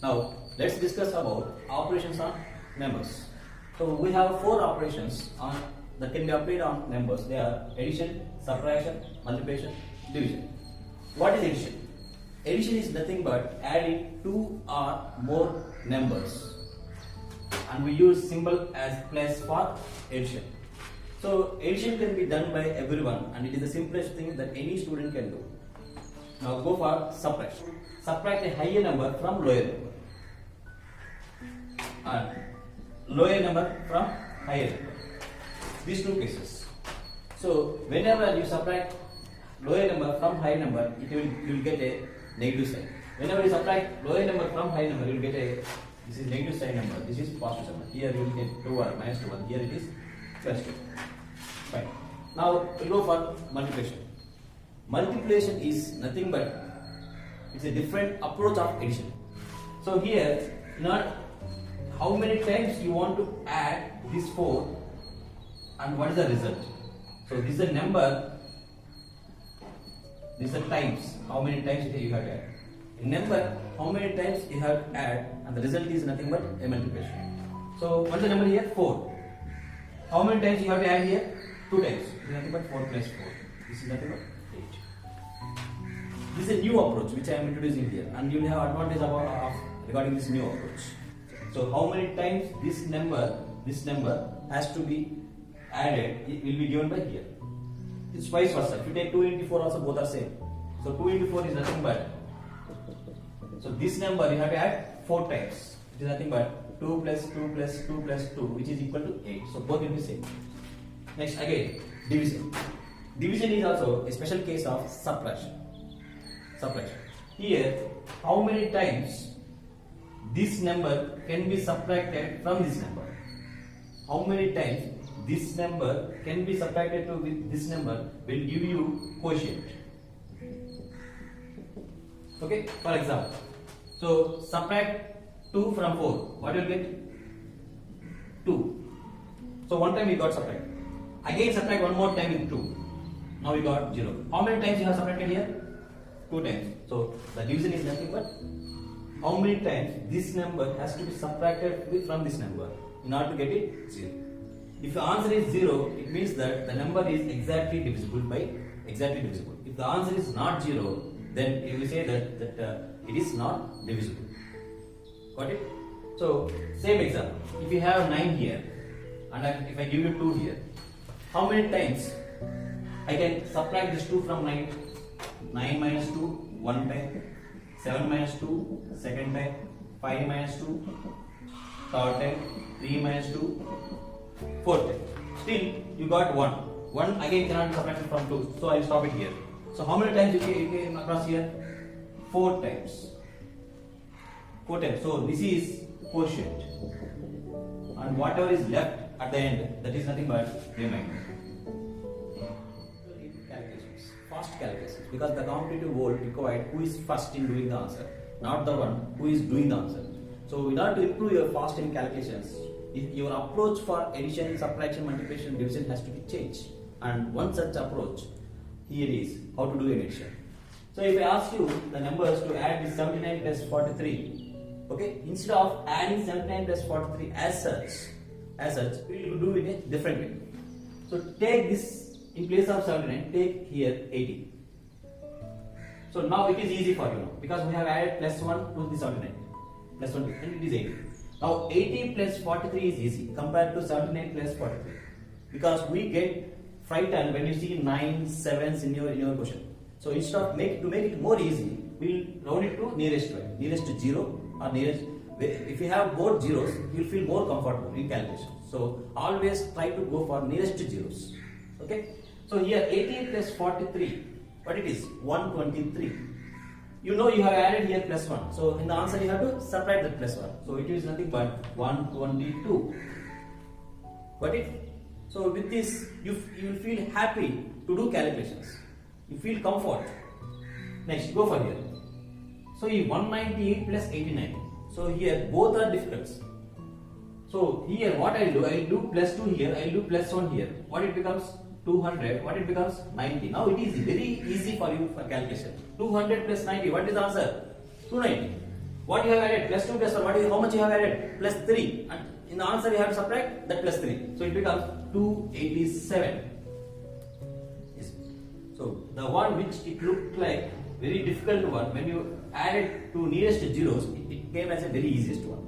Now let's discuss about operations on numbers. So we have four operations that can be applied on numbers. They are addition, subtraction, multiplication, division. What is addition? Addition is nothing but adding two or more numbers, and we use symbol as plus for addition. So addition can be done by everyone, and it is the simplest thing that any student can do. Now go for subtraction. Subtract a higher number from lower number, and lower number from higher number. These two cases. So whenever you subtract lower number from higher number, you will get a negative sign. Whenever you subtract lower number from higher number, you will get this is negative sign number, this is positive number. Here you will get 2 or minus 2, and here it is plus 2. Fine. Now we go for multiplication. Multiplication is nothing but it's a different approach of addition. So here, not how many times you want to add this 4 and what is the result. So this is a number, this is the times, how many times you have to add. A number, how many times you have to add, and the result is nothing but a multiplication. So what is the number here? 4. How many times you have to add here? 2 times. This is nothing but 4 plus 4. This is nothing but 8. This is a new approach which I am introducing here, and you will have advantage of regarding this new approach. So how many times this number has to be added, it will be given by here. It's vice versa. If you take 2 into 4 also, both are same. So 2 into 4 is nothing but, so this number you have to add 4 times. It is nothing but 2 plus 2 plus 2 plus 2, which is equal to 8. So both will be same. Next again, division. Division is also a special case of subtraction. Here, how many times this number can be subtracted from this number? How many times this number can be subtracted to with this number will give you quotient. Okay, for example, so subtract 2 from 4, what will you get? 2. So one time we got subtract. Again subtract one more time with 2. Now we got 0. How many times you have subtracted here? 2 times. So the division is nothing but how many times this number has to be subtracted from this number in order to get it 0. If the answer is 0, it means that the number is exactly divisible by exactly divisible. If the answer is not 0, then you will say that it is not divisible. Got it? So same example. If you have 9 here, and if I give you 2 here, how many times I can subtract this 2 from 9? 9 minus 2, 1 time. 7 minus 2, second time. 5 minus 2, third time. 3 minus 2, fourth time. Still you got 1. 1 again cannot be subtracted from 2. So I will stop it here. So how many times you came across here? 4 times. 4 times. So this is quotient. And whatever is left at the end, that is nothing but remainder. Calculations. Fast calculations. Because the competitive world required who is first in doing the answer, not the one who is doing the answer. So in order to improve your fast in calculations, your approach for addition, subtraction, multiplication, division has to be changed. And one such approach here is how to do addition. So if I ask you the numbers to add this 79 plus 43, okay, instead of adding 79 plus 43 as such, we will do it in a different way. So take this in place of 79, take here 80. So now it is easy for you now because we have added plus 1 to the 79, plus 1 and it is 80. Now 80 plus 43 is easy compared to 79 plus 43 because we get frightened when you see 9 7s in your question. So instead of to make it more easy, we will round it to nearest to 0 or nearest. If you have both zeros, you will feel more comfortable in calculation. So always try to go for nearest to zeros. Okay. So here 80 plus 43, what it is? 123. You know you have added here plus 1. So in the answer you have to subtract that plus 1. So it is nothing but 122. Got it? So with this, you will feel happy to do calculations. You feel comfort. Next, go for here. So 198 plus 89. So here both are difficult. So here what I will do plus 2 here, I will do plus 1 here. What it becomes? 200, what it becomes? 90. Now it is very easy for you for calculation. 200 plus 90, what is the answer? 290. What you have added? Plus 2 plus 1. How much you have added? Plus 3. And in the answer you have to subtract that plus 3. So it becomes 287. Yes. So the one which it looked like very difficult one, when you added two nearest zeros, it came as a very easiest one.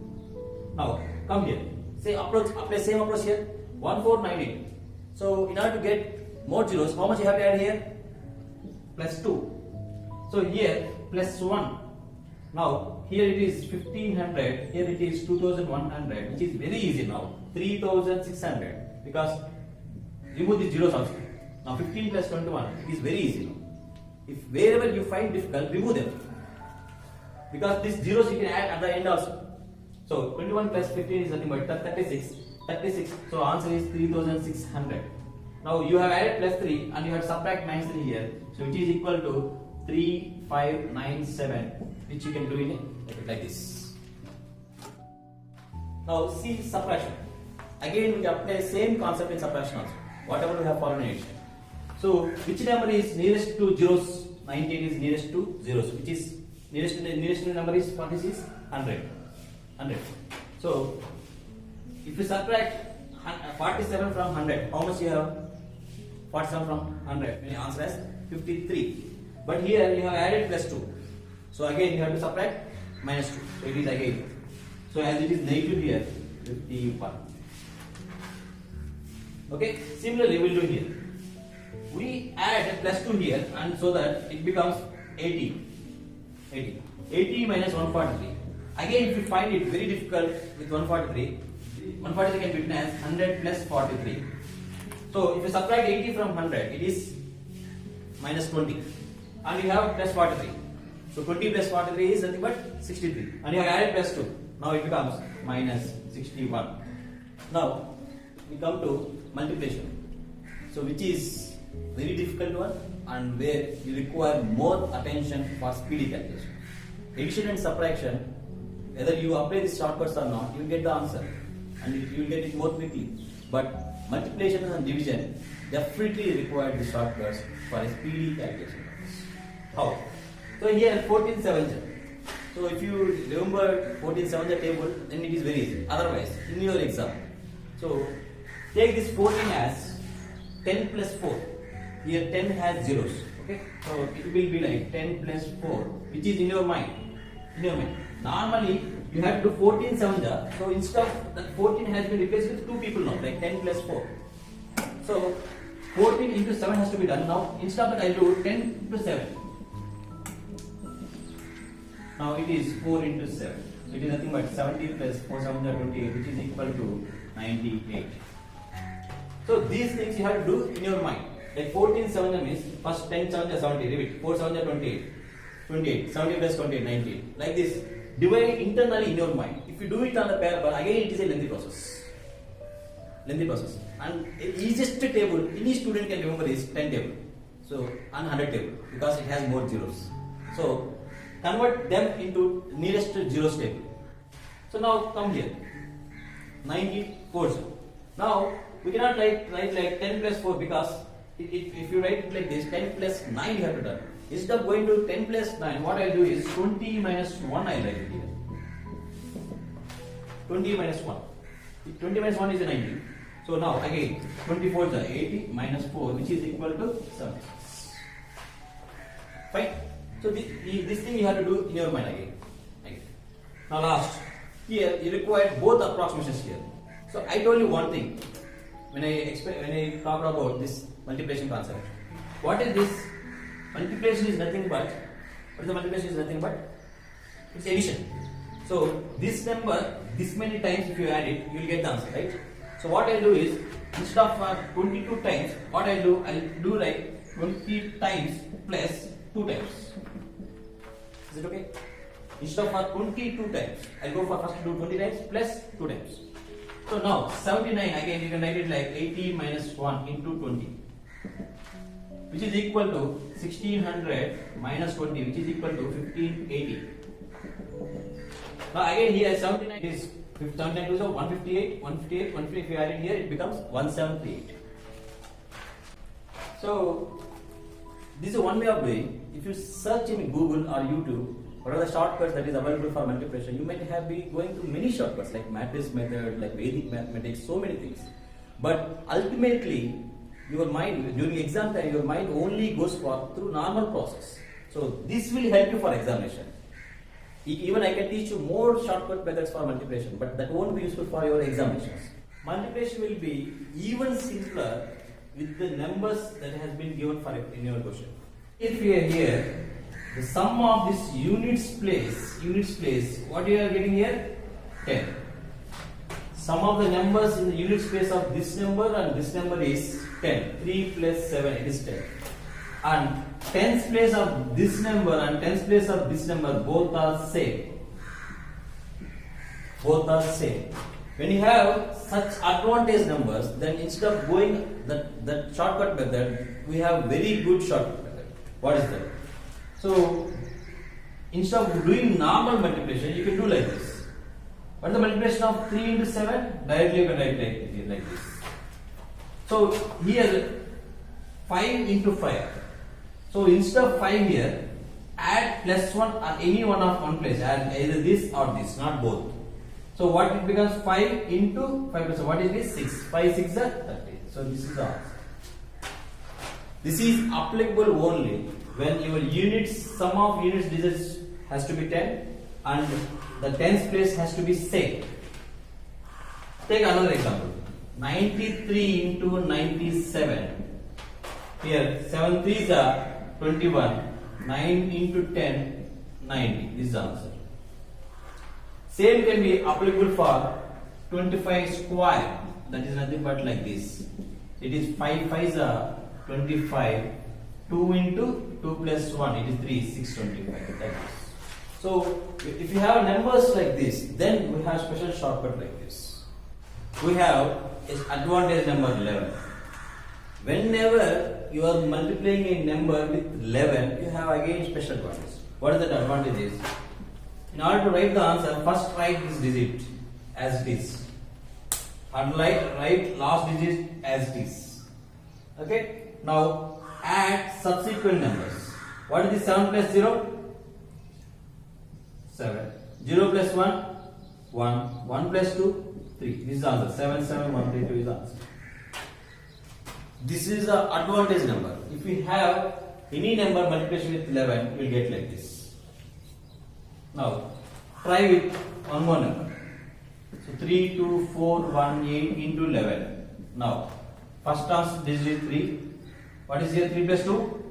Now come here. Say apply same approach here. 1498. So in order to get more zeros, how much you have to add here? Plus 2. So here plus 1. Now here it is 1500. Here it is 2100, which is very easy now. 3600, because remove the zeros also. Now 15 plus 21, it is very easy now. If wherever you find difficult, remove them, because these zeros you can add at the end also. So 21 plus 15 is nothing but 36. 36. So answer is 3600. Now you have added plus 3 and you have subtract minus 3 here. So it is equal to 3597, which you can do in it like this. Now see subtraction. Again we apply same concept in subtraction also. Whatever we have followed in it. So which number is nearest to zeros? 98 is nearest to zeros. Which is nearest number is 46, 100. 100. So if you subtract 47 from 100, how much you have? 47 from 100. The answer is 53. But here you have added plus 2. So again you have to subtract minus 2. So it is again. So as it is negative here, 51. Okay. Similarly we will do here. We add a plus 2 here, and so that it becomes 80. 80 minus 143. Again, if you find it very difficult with 143, 143 can be written as 100 plus 43. So if you subtract 80 from 100, it is minus 20, and you have plus 43. So 20 plus 43 is nothing but 63, and you have added plus 2. Now it becomes minus 61. Now we come to multiplication. So which is very difficult one, and where you require more attention for speedy calculation. Addition and subtraction, whether you apply these shortcuts or not, you will get the answer, and you will get it more quickly. But multiplication and division definitely require the shortcuts for a speedy calculation. How? So here 14 sevens. So if you remember 14 sevens table, then it is very easy. Otherwise, in your exam, so take this 14 as 10 plus 4. Here 10 has zeros. Okay, so it will be like 10 plus 4, which is in your mind. Normally you have to do 14 sevens. So instead of that 14 has been replaced with 2 people now, like 10 plus 4. So 14 into 7 has to be done. Now instead of that I do 10 into 7. Now it is 4 into 7. So it is nothing but 70 plus 4 7 are 28, which is equal to 98. So these things you have to do in your mind. Like 14 7 means first 10 7 are 70, repeat 4 7 are 28, 28, 70 plus 28, 19. Like this, divide internally in your mind. If you do it on the paper, again it is a lengthy process. And the easiest table any student can remember is 10 table. So and 100 table, because it has more zeros. So convert them into nearest zeros table. So now come here, 94. Now we cannot write like 10 plus 4, because if you write it like this, 10 plus 9 you have to do. Instead of going to 10 plus 9, what I will do is 20 minus 1 I will write it here. 20 minus 1. 20 minus 1 is a 90. So now again 24 is 80 minus 4, which is equal to 7. Fine. So this thing you have to do in your mind again. Now last, here you require both approximations here. So I told you one thing when I talked about this multiplication concept. What is this? Multiplication is nothing but, what is the multiplication is nothing but? It's addition. So this number, this many times if you add it, you will get the answer, right? So what I do is, instead of 22 times, what I will do like 20 times plus 2 times. Is it okay? Instead of 22 times, I'll go for first to do 20 times plus 2 times. So now 79, again you can write it like 80 minus 1 into 20, which is equal to 1600 minus 20, which is equal to 1580. Now again here 79 is 79 so 158, 158, 158. If you add it here, it becomes 1738. So this is one way of doing. If you search in Google or YouTube, What are the shortcuts that is available for multiplication? You might have been going through many shortcuts like matrix method, like Vedic mathematics, so many things. But ultimately, your mind during exam time, your mind only goes through normal process. So this will help you for examination. Even I can teach you more shortcut methods for multiplication, but that won't be useful for your examinations. Multiplication will be even simpler with the numbers that has been given for in your question. If we are here, the sum of this units place, what you are getting here? 10. Sum of the numbers in the unit place of this number and this number is 10. 3 plus 7, it is 10. And tens place of this number and tens place of this number, both are same. Both are same. When you have such advantage numbers, then instead of going that shortcut method, we have very good shortcut method. What is that? So, instead of doing normal multiplication, you can do like this. What is the multiplication of 3 into 7? Directly you can write like this. So, here 5 into 5. So, instead of 5 here, add plus 1 or any one of one place. Add either this or this, not both. So, what it becomes 5 into 5 plus 1. What is this? 6. 5 6 are 30. So, this is the answer. This is applicable only when your units, sum of units digits has to be 10 and the tens place has to be same. Take another example. 93 into 97. Here 7 3s are 21. 9 into 10, 90. This is the answer. Same can be applicable for 25 square. That is nothing but like this. It is 5 5s are 25. 2 into 2 plus 1, it is 3, 625. That is. So, if you have numbers like this, then we have special shortcut like this. We have advantage number 11. Whenever you are multiplying a number with 11, you have again special advantage. What is that advantage is? In order to write the answer, first write this digit as it is. And write last digit as it is. Okay? Now, add subsequent numbers. What is this 7 plus 0? 7. 0 plus 1? 1. 1 plus 2? 3. This is the answer. 7, 7, 1, 3, 2 is the answer. This is the advantage number. If we have any number multiplication with 11, we will get like this. Now, try with one more number. So, 3, 2, 4, 1, 8 into 11. Now, first answer digit is 3. What is here? 3 plus 2?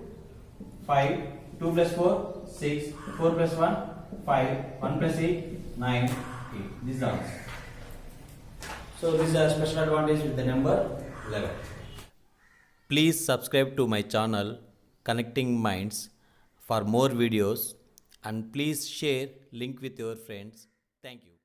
5. 2 plus 4? 6. 4 plus 1? 5. 1 plus 8? 9. 8. This is the answer. So, this is a special advantage with the number 11. Please subscribe to my channel Connecting Minds for more videos and please share link with your friends. Thank you.